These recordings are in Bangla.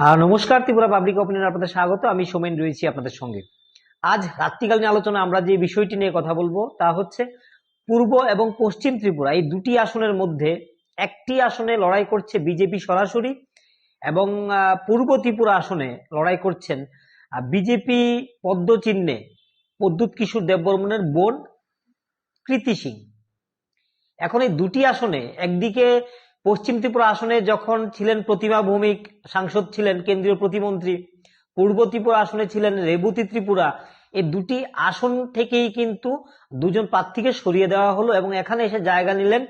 নমস্কার, ত্রিপুরা পাবলিক অপিনিয়ন আপনাদের স্বাগত। আমি সোমেন রয়েছি আপনাদের সঙ্গে। আজ রাত্রিকালীন আলোচনা আমরা যে বিষয়টি নিয়ে কথা বলবো তা হচ্ছে পূর্ব এবং পশ্চিম ত্রিপুরা এই দুটি আসনের মধ্যে একটি আসনে লড়াই করছে বিজেপি সরাসরি, এবং পূর্ব ত্রিপুরা আসনে লড়াই করছেন বিজেপি পদ্মচিহ্নে প্রদ্যুৎ কিশোর দেববর্মনের বোন কৃতি সিং। এখন এই দুটি আসনে একদিকে পশ্চিম ত্রিপুরা আসনে যখন ছিলেন প্রতিমা ভৌমিক সাংসদ, ছিলেন কেন্দ্রীয় প্রতিমন্ত্রী, পূর্ব ত্রিপুরা আসনে ছিলেন রেবতী ত্রিপুরা। এই দুটি আসন থেকেই কিন্তু দুজন প্রার্থীকে সরিয়ে দেওয়া হলো এবং এখানে এসে জায়গা নিলেন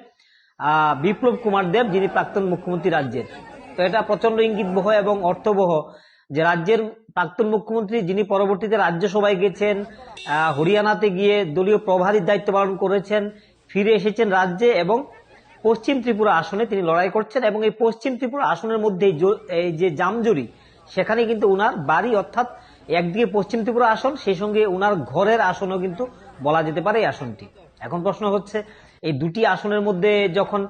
বিপ্লব কুমার দেব, যিনি প্রাক্তন মুখ্যমন্ত্রী রাজ্যের। তো এটা প্রচন্ড ইঙ্গিতবহ এবং অর্থবহ যে রাজ্যের প্রাক্তন মুখ্যমন্ত্রী, যিনি পরবর্তীতে রাজ্যসভায় গেছেন, হরিয়ানাতে গিয়ে দলীয় প্রভারীর দায়িত্ব পালন করেছেন, ফিরে এসেছেন রাজ্যে এবং পশ্চিম ত্রিপুরা আসনে তিনি লড়াই করছেন। এবং এই পশ্চিম ত্রিপুরা আসনের মধ্যে এই যে জামজুরি, সেখানে কিন্তু উনার বাড়ি, অর্থাৎ একদিকে পশ্চিম ত্রিপুরা আসন, সেই সঙ্গে উনার ঘরের আসনও কিন্তু বলা যেতে পারে এই আসনটি। এখন প্রশ্ন হচ্ছে এই দুটি আসনের মধ্যে যখন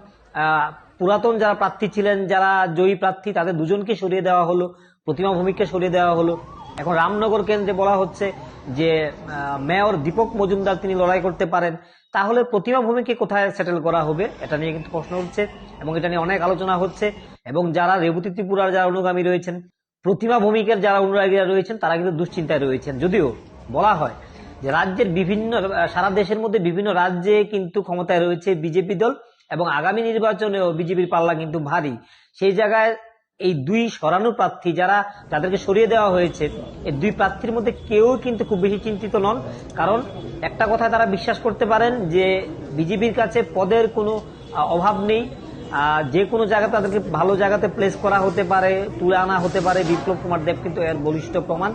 পুরাতন যারা প্রার্থী ছিলেন, যারা জয়ী প্রার্থী, তাদের দুজনকে সরিয়ে দেওয়া হলো, প্রতিমা ভৌমিককে সরিয়ে দেওয়া হলো। এখন রামনগর কেন্দ্রে বলা হচ্ছে যে মেয়র দীপক মজুমদার তিনি লড়াই করতে পারেন। তাহলে প্রতিমা ভৌমিককে কোথায় সেটেল করা হবে, এটা নিয়ে কিন্তু প্রশ্ন হচ্ছে এবং এটা নিয়ে অনেক আলোচনা হচ্ছে। এবং যারা রেবতী ত্রিপুরার যারা অনুগামী রয়েছেন, প্রতিমা ভৌমিকের যারা অনুরাগীরা রয়েছেন, তারা কিন্তু দুশ্চিন্তায় রয়েছেন। যদিও বলা হয় যে রাজ্যের বিভিন্ন, সারা দেশের মধ্যে বিভিন্ন রাজ্যে কিন্তু ক্ষমতায় রয়েছে বিজেপি দল এবং আগামী নির্বাচনেও বিজেপির পাল্লা কিন্তু ভারী। সেই জায়গায় এই দুই সরানো প্রার্থী যাদেরকে সরিয়ে দেওয়া হয়েছে, এই দুই প্রার্থীর মধ্যে কেউ কিন্তু খুব বেশি চিন্তিত নন। কারণ একটা কথা তারা বিশ্বাস করতে পারেন যে বিজেপির কাছে পদের কোনো অভাব নেই। যে কোনো জায়গাতে তাদেরকে ভালো জায়গাতে প্লেস করা হতে পারে, তুলে আনা হতে পারে। বিপ্লব কুমার দেব কিন্তু এর বলিষ্ঠ প্রমাণ।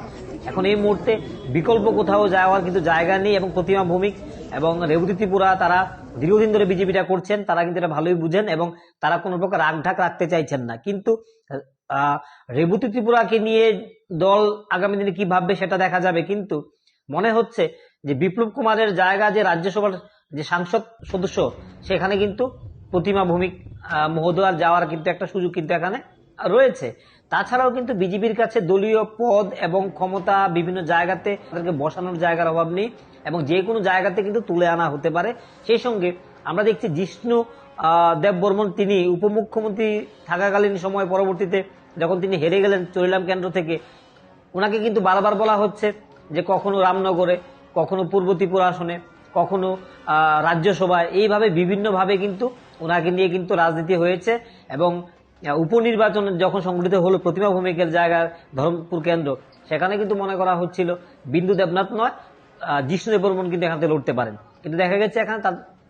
এখন এই মুহূর্তে বিকল্প কোথাও যাওয়ার কিন্তু জায়গা নেই এবং প্রতিমা ভৌমিক এবং রেবতী ত্রিপুরা তারা দীর্ঘদিন ধরে বিজেপিটা করছেন, তারা কিন্তু এটা ভালোই বুঝেন এবং তারা কোনো প্রকার রাগঢাক রাখতে চাইছেন না। কিন্তু রেবতী ত্রিপুরাকে নিয়ে দল আগামী দিনে কি ভাববে সেটা দেখা যাবে। কিন্তু মনে হচ্ছে যে বিপ্লব কুমারের জায়গা, যে রাজ্যসভার যে সাংসদ সদস্য, সেখানে কিন্তু প্রতিমা ভৌমিক মহোদয়ার যাওয়ার কিন্তু একটা সুযোগ কিন্তু এখানে রয়েছে। তাছাড়াও কিন্তু বিজেপির কাছে দলীয় পদ এবং ক্ষমতা বিভিন্ন জায়গাতে তাদেরকে বসানোর জায়গার অভাব নেই এবং যে কোনো জায়গাতে কিন্তু তুলে আনা হতে পারে। সেই সঙ্গে আমরা দেখছি জিষ্ণু দেববর্মন, তিনি উপমুখ্যমন্ত্রী থাকাকালীন সময় পরবর্তীতে যখন তিনি হেরে গেলেন চরিলাম কেন্দ্র থেকে, ওনাকে কিন্তু বারবার বলা হচ্ছে যে কখনো রামনগরে, কখনো পূর্ব ত্রিপুরা আসনে, কখনো রাজ্যসভায়, এইভাবে বিভিন্নভাবে কিন্তু ওনাকে নিয়ে কিন্তু রাজনীতি হয়েছে। এবং উপনির্বাচন যখন সংগঠিত হলো প্রতিমা ভৌমিকের জায়গায় ধর্মপুর কেন্দ্র, সেখানে কিন্তু মনে করা হচ্ছিল বিন্দু দেবনাথ নয়, জিষ্ণু দেববর্মন কিন্তু এখান থেকে লড়তে পারেন। কিন্তু দেখা গেছে এখানে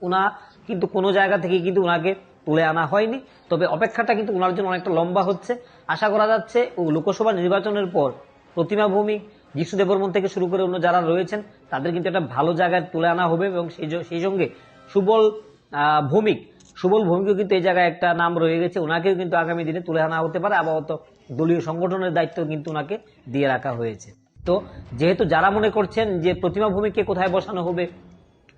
উনা কিন্তু কোনো জায়গা থেকে কিন্তু উনাকে তুলে আনা হয়নি। তবে অপেক্ষাটা কিন্তু ওনার জন্য অনেকটা লম্বা হচ্ছে। আশা করা যাচ্ছে লোকসভা নির্বাচনের পর প্রতিমা ভৌমিক, জিষ্ণু দেববর্মন থেকে শুরু করে অন্য যারা রয়েছেন, তাদের কিন্তু একটা ভালো জায়গায় তুলে আনা হবে এবং সেই সঙ্গে সুবল ভৌমিকও কিন্তু এই জায়গায় একটা নাম রয়ে গেছে, ওনাকেও কিন্তু আগামী দিনে তুলে আনা হতে পারে। আপাতত দলীয় সংগঠনের দায়িত্ব কিন্তু ওনাকে দিয়ে রাখা হয়েছে। তো যেহেতু যারা মনে করছেন যে প্রতিমা ভৌমিককে কোথায় বসানো হবে,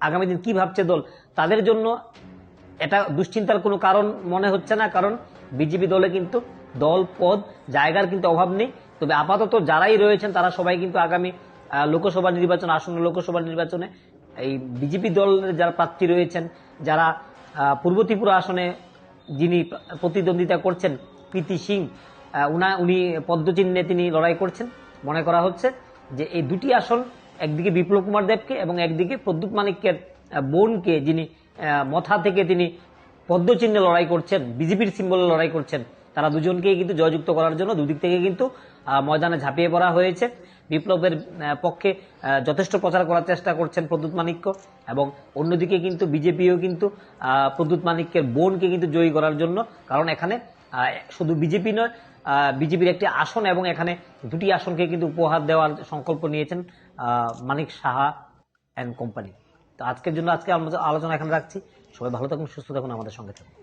আগামী দিন কি ভাবছে দল, তাদের জন্য এটা দুশ্চিন্তার কোনো কারণ মনে হচ্ছে না। কারণ বিজেপি দলে কিন্তু দল পদ জায়গার কিন্তু অভাব নেই। তবে আপাতত যারাই রয়েছেন তারা সবাই কিন্তু আগামী লোকসভা নির্বাচন, আসন্ন লোকসভা নির্বাচনে এই বিজেপি দলের যারা প্রার্থী রয়েছেন, যারা পূর্ব ত্রিপুরা আসনে যিনি প্রতিদ্বন্দ্বিতা করছেন কৃতি সিং, উনি পদ্মচিহ্নে তিনি লড়াই করছেন। মনে করা হচ্ছে যে এই দুটি আসন, একদিকে বিপ্লব কুমার দেবকে এবং একদিকে প্রদ্যুৎ মানিক্যের বোনকে, যিনি মথা থেকে তিনি পদ্মচিহ্নে লড়াই করছেন, বিজেপির সিম্বলে লড়াই করছেন, তারা দুজনকেই কিন্তু জয়যুক্ত করার জন্য দুদিক থেকে কিন্তু ময়দানে ঝাঁপিয়ে পড়া হয়েছে। বিপ্লবের পক্ষে যথেষ্ট প্রচার করার চেষ্টা করছেন প্রদ্যুৎ মানিক্য এবং অন্যদিকে কিন্তু বিজেপিও কিন্তু প্রদ্যুৎ মানিক্যের বোনকে কিন্তু জয়ী করার জন্য, কারণ এখানে শুধু বিজেপি নয়, বিজেপির একটি আসন এবং এখানে দুটি আসনকে কিন্তু উপহার দেওয়ার সংকল্প নিয়েছেন মানিক সাহা অ্যান্ড কোম্পানি। তো আজকের জন্য আজকে আমরা আলোচনা এখানে রাখছি। সবাই ভালো থাকুন, সুস্থ থাকুন, আমাদের সঙ্গে থাকুন।